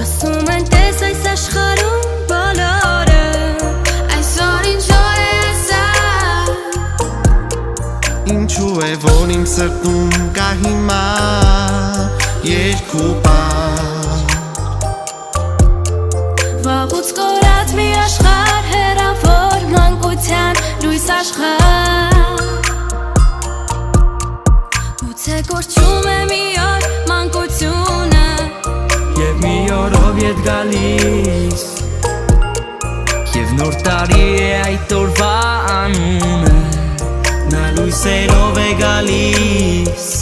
Ասում են տես այս աշխարհում բոլորը, այսօր ինչու է ասա, Ինչու է որ իմ սրտում կա հիմա երկու պար Վաղուց կորած մի աշխարհ հեռավոր մանկության լույս աշխարհ Գուցե կորչում է մի օր մանկությունը Եվ մի օրով ետ գալիս Եվ նոր տարի է այդ օրվա անունը Նա լույսերով է գալիս